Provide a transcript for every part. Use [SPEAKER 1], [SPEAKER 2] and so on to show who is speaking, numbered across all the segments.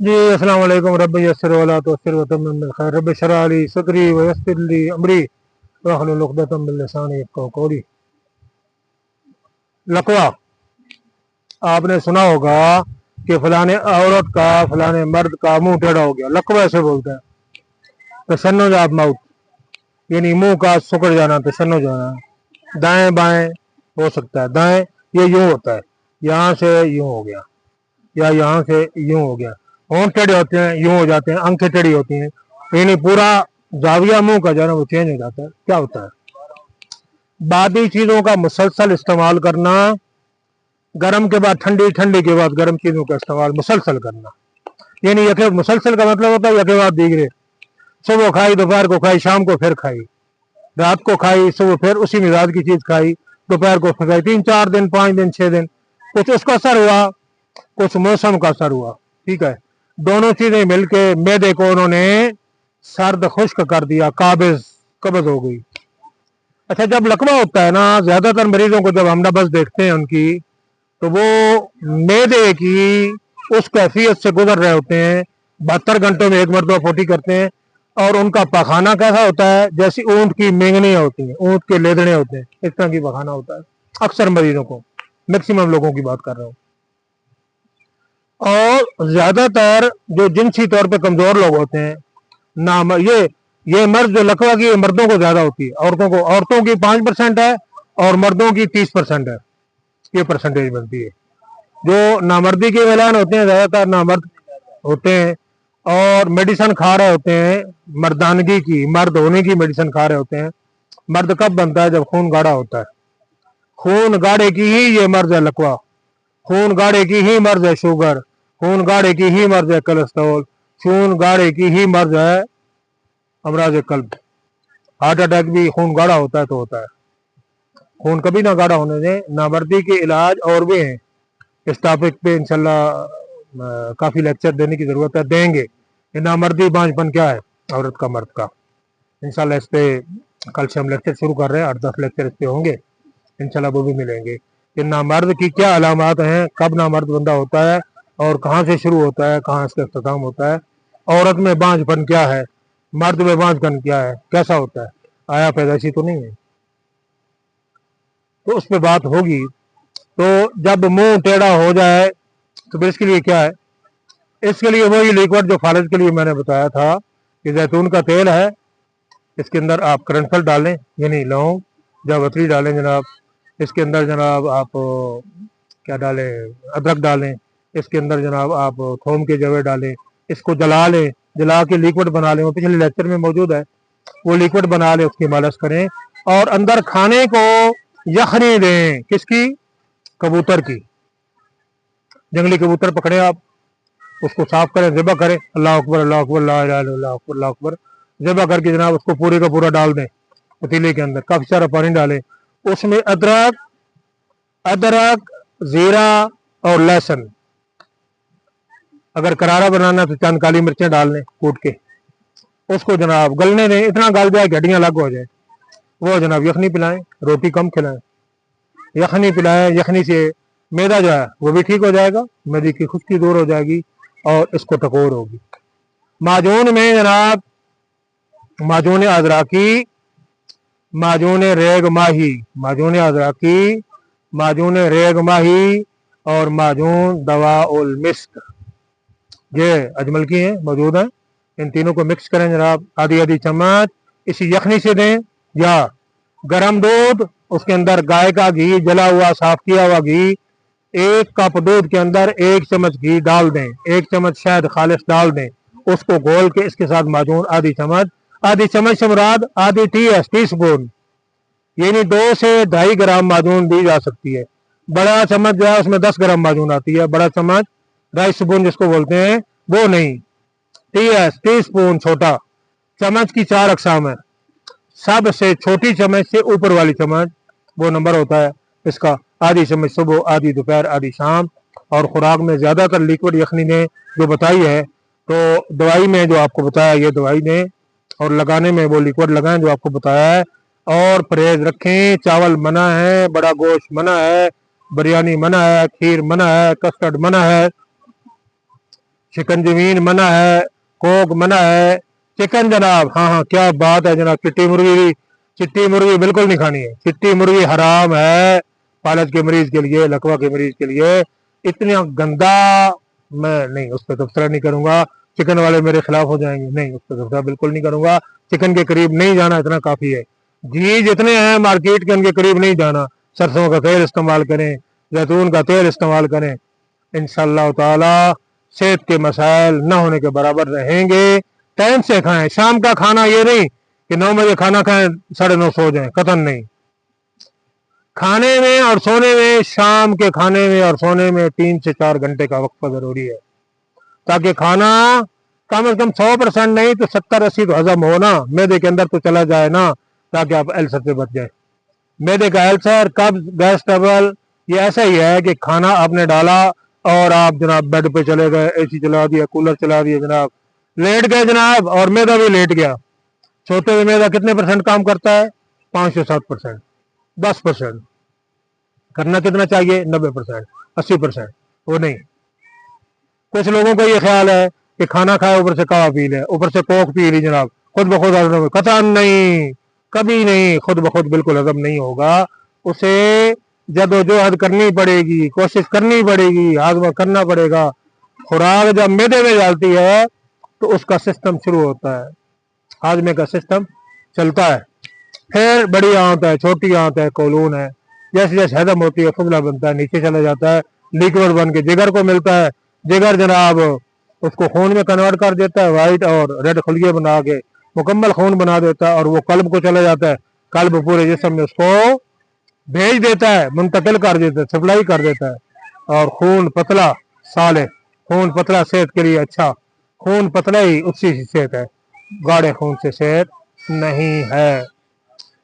[SPEAKER 1] जी अस्सलाम वालेकुम रब्बि यस्सिर वला तुअस्सिर वतम्मिम बिल खैर रब्बि इश्रह ली सदरी वयस्सिर ली अमरी वहलुल उक़दतम मिन लिसानी यफ़क़हू क़ौली। लकवा आपने सुना होगा कि फलाने औरत का फलाने मर्द का मुंह टेढ़ा हो गया, लकवा ऐसे बोलते हैं। तशन्नुज ऑफ माउथ यानी मुंह का सुकड़ जाना, तशन्नुज जाना। दाएं बाएं हो सकता है, दाएं ये यूं होता है, यहाँ से यूं हो गया या यहाँ से यूं हो गया। होंठ टेढ़े होते हैं, यूं हो जाते हैं, आंखें टेढ़ी होती हैं, यानी पूरा जाविया मुंह का जो है ना वो चेंज हो जाता है। क्या होता है? बादी चीजों का मुसलसल इस्तेमाल करना, गर्म के बाद ठंडी, ठंडी के बाद गर्म चीजों का इस्तेमाल मुसलसल करना। यानी यके मुसलसल का मतलब होता है यके बाद दीगरे, सुबह खाई, दोपहर को खाई, शाम को फिर खाई, रात को खाई, सुबह फिर उसी मिजाज की चीज खाई, दोपहर को फिर खाई, 3-4 दिन, 5 दिन, 6 दिन। कुछ उसका असर हुआ, कुछ मौसम का असर हुआ। ठीक है, दोनों चीजें मिलके मैदे को उन्होंने सर्द खुश्क कर दिया, काबिज कब्ज हो गई। अच्छा, जब लकवा होता है ना, ज्यादातर मरीजों को जब हम नब्ज देखते हैं उनकी, तो वो मैदे की उस कैफियत से गुजर रहे होते हैं। 72 घंटों में एक मरतबा पोटी करते हैं और उनका पखाना कैसा होता है? जैसी ऊंट की मेंगनियां होती हैं, ऊंट के लेदड़े होते हैं, इस तरह की पखाना होता है अक्सर मरीजों को, मैक्सिमम लोगों की बात कर रहा हूँ। और ज्यादातर जो जिनसी तौर पे कमजोर लोग होते हैं ना, ये मर्द जो लकवा की मर्दों को ज्यादा होती है, औरतों की 5% है और मर्दों की 30% है, ये परसेंटेज बनती है। जो नामर्दी के ऐलान होते हैं ज्यादातर नामर्द होते हैं और मेडिसिन खा रहे होते हैं, मर्दानगी की, मर्द होने की मेडिसिन खा रहे होते हैं। मर्द कब बनता है? जब खून गाढ़ा होता है। खून गाढ़े की ही ये मर्ज है लकवा, खून गाढ़े की ही मर्ज है शुगर, खून गाढ़े की ही मर्ज है कोलेस्ट्रॉल, खून गाढ़े की ही मर्ज है अमराज कल्ब। हार्ट अटैक भी खून गाढ़ा होता है तो होता है। खून कभी ना गाढ़ा होने दें। नामर्दी के इलाज और भी हैं, इस टॉपिक पे इंशाल्लाह काफी लेक्चर देने की जरूरत है, देंगे। ये नामर्दी बांझपन क्या है औरत का, मर्द का, इंशाल्लाह इस पे कल से हम लेक्चर शुरू कर रहे हैं, 8-10 लेक्चर इस पे होंगे इंशाल्लाह, वो भी मिलेंगे कि नामर्द की क्या अलामात हैं, कब नामर्द बंदा होता है और कहाँ से शुरू होता है, कहाँ इसका इख्तिताम होता है। औरत में बांझपन क्या है, मर्द में बांझपन क्या है, कैसा होता है, आया पैदाइशी तो नहीं है, तो उस पर बात होगी। तो जब मुंह टेढ़ा हो जाए तो फिर इसके लिए क्या है? इसके लिए वही लिक्विड जो फालिज के लिए मैंने बताया था कि जैतून का तेल है, इसके अंदर आप करंफल डालें, यानी लौंग, जावित्री डालें जनाब, इसके अंदर जनाब आप क्या डालें, अदरक डालें, इसके अंदर जनाब आप थोम के जवे डालें, इसको जला लें, जला के लिक्विड बना लें, वो पिछले लेक्चर में मौजूद है, वो लिक्विड बना लें, उसकी मालिश करें और अंदर खाने को यखनी दें। किसकी? कबूतर की। जंगली कबूतर पकड़े आप, उसको साफ करें, ज़िबा करें, अल्लाह अकबर अल्लाह अकबर ला इलाहा इल्लल्लाह अल्लाह अकबर, ज़िबा करके जनाब उसको पूरे का पूरा डाल दें पतीले के अंदर, काफी सारा पानी डालें, उसमें अदरक अदरक जीरा और लहसुन, अगर करारा बनाना है तो चंद काली मिर्चें डाल लें कूट के, उसको जनाब गलने दें, इतना गल जाए कि हड्डियां अलग हो जाए। वो जनाब यखनी पिलाएं, रोटी कम खिलाएं, यखनी पिलाएं। यखनी से मैदा जो है वो भी ठीक हो जाएगा, मैदे की खुश्की दूर हो जाएगी और इसको टकोर होगी। माजून में जनाब माजून अदराकी, माजून रेग माही, माजून अदराकी, माजून रेग माही और माजून दवा उल मिस्क, ये अजमल की हैं, मौजूद हैं। इन तीनों को मिक्स करें जनाब, आधी आधी चम्मच इसी यखनी से दें, या गरम दूध, उसके अंदर गाय का घी, जला हुआ साफ किया हुआ घी, 1 कप दूध के अंदर 1 चम्मच घी डाल दें, 1 चम्मच शहद खालिश डाल दें, उसको घोल के इसके साथ माजून आधी चम्मच से मुराद आधी टी स्पून, यानी 2 से 2.5 ग्राम माजून दी जा सकती है। बड़ा चम्मच जो है उसमें 10 ग्राम माजून आती है, बड़ा चम्मच 2.5 स्पून जिसको बोलते हैं वो नहीं, टी स्पून छोटा। चम्मच की 4 अकसाम है, सबसे छोटी चम्मच से ऊपर वाली चम्मच वो नंबर होता है इसका, आधी चम्मच सुबह, आधी दोपहर, आधी शाम। और खुराक में ज्यादातर लिक्विड यखनी ने जो बताई है, तो दवाई में जो आपको बताया ये दवाई दें और लगाने में वो लिक्विड लगाएं जो आपको बताया है। और परहेज रखें, चावल मना है, बड़ा गोश्त मना है, बिरयानी मना है, खीर मना है, कस्टर्ड मना है, चिकन जमीन मना है, कोक मना है, चिकन जनाब हाँ हाँ क्या बात है जनाब। चिट्टी मुर्गी बिल्कुल नहीं खानी है, चिट्टी मुर्गी हराम है पालज के मरीज के लिए, लकवा के मरीज के लिए। इतना गंदा मैं नहीं, उस पर तबसरा नहीं करूंगा। चिकन वाले मेरे खिलाफ हो जाएंगे, नहीं उस पर तबसरा बिल्कुल नहीं करूंगा। चिकन के करीब नहीं जाना, इतना काफी है जी। जितने हैं मार्केट के उनके करीब नहीं जाना। सरसों का तेल इस्तेमाल करें, जैतून का तेल इस्तेमाल करें, इंशाअल्लाह ताला सेहत के मसाइल न होने के बराबर रहेंगे। टाइम से खाएं, शाम का खाना ये नहीं कि 9 बजे खाना खाएं 9:30 सो जाएं, कतन नहीं। खाने में और सोने में, शाम के खाने में और सोने में 3 से 4 घंटे का वक्फा जरूरी है, ताकि खाना कम से कम 100% नहीं तो 70-80 तो हजम हो ना, मैदे के अंदर तो चला जाए ना, ताकि आप अल्सर से बच जाए। मैदे का अल्सर, कब्ज, गैस ट्रबल ये ऐसा ही है कि खाना आपने डाला और आप जनाब बेड पे चले गए, एसी चला दिया, कूलर चला दिया जनाब, लेट गए जनाब और मैदा भी लेट गया। सोते हुए मैदा कितने परसेंट काम करता है? 5 से 7%, 10%। करना कितना चाहिए? 90%, 80%। वो नहीं। कुछ लोगों का ये ख्याल है कि खाना खाए ऊपर से कवा पी ले, ऊपर से कोक पी ली जनाब, खुद ब खुद हजम। कतई नहीं, कभी नहीं, खुद ब खुद बिल्कुल हजम नहीं होगा। उसे जदोजहद करनी पड़ेगी, कोशिश करनी पड़ेगी, हाजमा करना पड़ेगा। खुराक जब मैदे में डालती है तो उसका सिस्टम शुरू होता है, हाजमे का सिस्टम चलता है। फिर बड़ी आंत है, छोटी आंत है, कोलून है, जैसे जैसे हजम होती है फजला बनता है, नीचे चला जाता है, लिक्विड बन के जिगर को मिलता है। जिगर जनाब उसको खून में कन्वर्ट कर देता है, वाइट और रेड खलिए बना के मुकम्मल खून बना देता है, और वो कल्ब को चला जाता है। कल्ब पूरे जिस्म में उसको भेज देता है, मुंतकिल कर देता है, सप्लाई कर देता है। और खून पतला साले, खून पतला सेहत के लिए अच्छा। खून पतला ही उससे सेहत है, गाढ़े खून से सेहत नहीं है।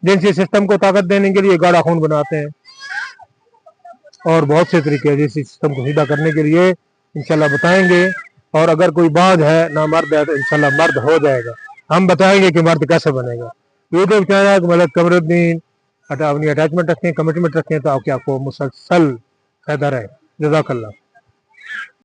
[SPEAKER 1] जिनसी सिस्टम को ताकत देने के लिए गाढ़ा खून बनाते हैं, और बहुत से तरीके हैं जिनसी सिस्टम को सीधा करने के लिए इंशाल्लाह बताएंगे। और अगर कोई बाज है ना मर्द है तो इंशाल्लाह मर्द हो जाएगा, हम बताएंगे कि मर्द कैसे बनेगा। यूट्यूब चैनल मलिक कमरुद्दीन, अपनी अटैचमेंट रखें, कमिटमेंट रखें, तो आपको मुसलसल फायदा रहे। जज़ाकल्लाह।